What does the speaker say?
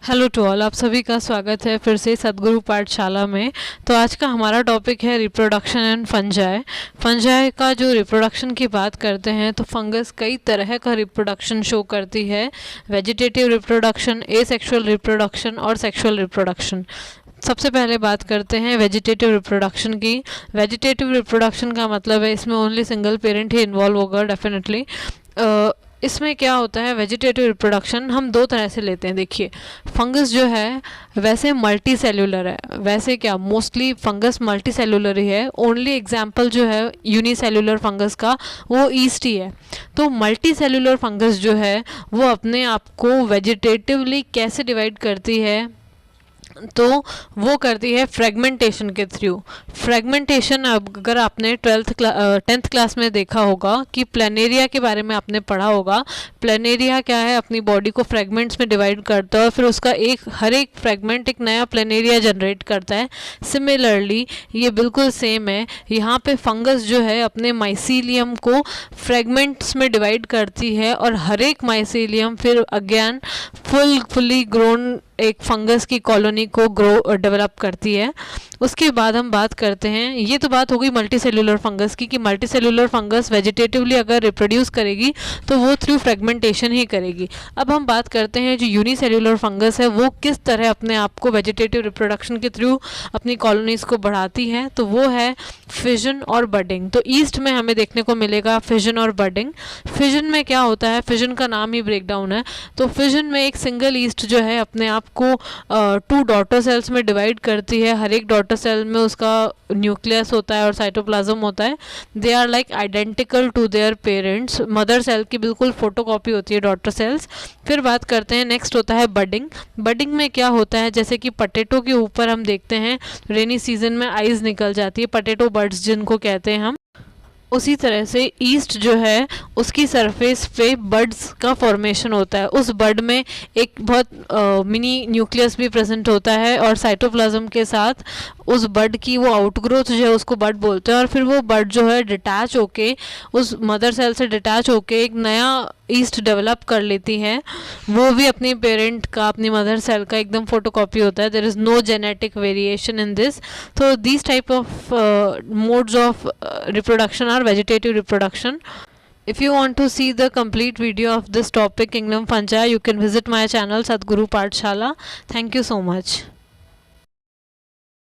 Hello to all, आप सभी का स्वागत है फिर से सद्गुरु पाठशाला में। तो आज का हमारा टॉपिक है रिप्रोडक्शन एंड फंजाई। फंजाई का जो रिप्रोडक्शन की बात करते हैं तो फंगस कई तरह का रिप्रोडक्शन शो करती है। वेजिटेटिव रिप्रोडक्शन, एसेक्सुअल रिप्रोडक्शन और सेक्सुअल रिप्रोडक्शन। सबसे पहले बात करते हैं वेजिटेटिव रिप्रोडक्शन की। वेजिटेटिव रिप्रोडक्शन का मतलब है इसमें ओनली सिंगल पेरेंट ही इन्वॉल्व होगा डेफिनेटली। इसमें क्या होता है, वेजिटेटिव रिप्रोडक्शन हम दो तरह से लेते हैं। देखिए, फंगस जो है वैसे मल्टी सेल्यूलर है। वैसे क्या, मोस्टली फंगस मल्टी सेल्यूलर ही है। ओनली एग्जांपल जो है यूनिसेल्यूलर फंगस का वो ईस्ट ही है। तो मल्टी सेल्यूलर फंगस जो है वो अपने आप को वेजिटेटिवली कैसे डिवाइड करती है, तो वो करती है फ्रेगमेंटेशन के थ्रू। फ्रेगमेंटेशन, अगर आपने 10th क्लास में देखा होगा कि प्लेनेरिया के बारे में आपने पढ़ा होगा। प्लेनेरिया क्या है, अपनी बॉडी को फ्रेगमेंट्स में डिवाइड करता है और फिर उसका हर एक फ्रेगमेंट एक नया प्लेनेरिया जनरेट करता है। सिमिलरली ये बिल्कुल सेम है। यहाँ पे फंगस जो है अपने माइसीलियम को फ्रेगमेंट्स में डिवाइड करती है और हर एक माइसीलियम फिर अगेन फुली ग्रोन एक फंगस की कॉलोनी को डेवलप करती है। उसके बाद हम बात करते हैं, ये तो बात हो गई मल्टी सेल्यूलर फंगस की, कि मल्टी सेल्यूलर फंगस वेजिटेटिवली अगर रिप्रोड्यूस करेगी तो वो थ्रू फ्रेगमेंटेशन ही करेगी। अब हम बात करते हैं जो यूनिसेल्यूलर फंगस है वो किस तरह अपने आप को वेजिटेटिव रिप्रोडक्शन के थ्रू अपनी कॉलोनीज को बढ़ाती है। तो वो है फिजन और बडिंग। तो ईस्ट में हमें देखने को मिलेगा फिजन और बडिंग। फिजन में क्या होता है, फिजन का नाम ही ब्रेकडाउन है। तो फिजन में एक सिंगल ईस्ट जो है अपने आप को 2 डॉटर सेल्स में डिवाइड करती है। हर एक डॉटर सेल में उसका न्यूक्लियस होता है और साइटोप्लाज्म होता है। They are like identical to their parents. Mother cell की बिल्कुल फोटोकॉपी होती है डॉटर सेल्स। फिर बात करते हैं, नेक्स्ट होता है बडिंग। बडिंग में क्या होता है, जैसे कि पटेटो के ऊपर हम देखते हैं रेनी सीजन में आइज निकल जाती है, पटेटो बर्ड्स जिनको कहते हैं हम। उसी तरह से ईस्ट जो है उसकी सरफेस पे बड्स का फॉर्मेशन होता है। उस बड में एक बहुत मिनी न्यूक्लियस भी प्रेजेंट होता है और साइटोप्लाज्म के साथ उस बड की वो आउटग्रोथ जो है उसको बड बोलते हैं। और फिर वो बड जो है डिटैच होके उस मदर सेल से डिटैच होके एक नया ईस्ट डेवलप कर लेती है। वो भी अपने पेरेंट का, अपनी मदर सेल का एकदम फोटोकॉपी होता है। There is no genetic variation in this. तो these type of modes of reproduction or vegetative reproduction. If you want to see the complete video of this topic, Kingdom Fungi, you can visit my channel Sadhguru Pathshala. Thank you so much.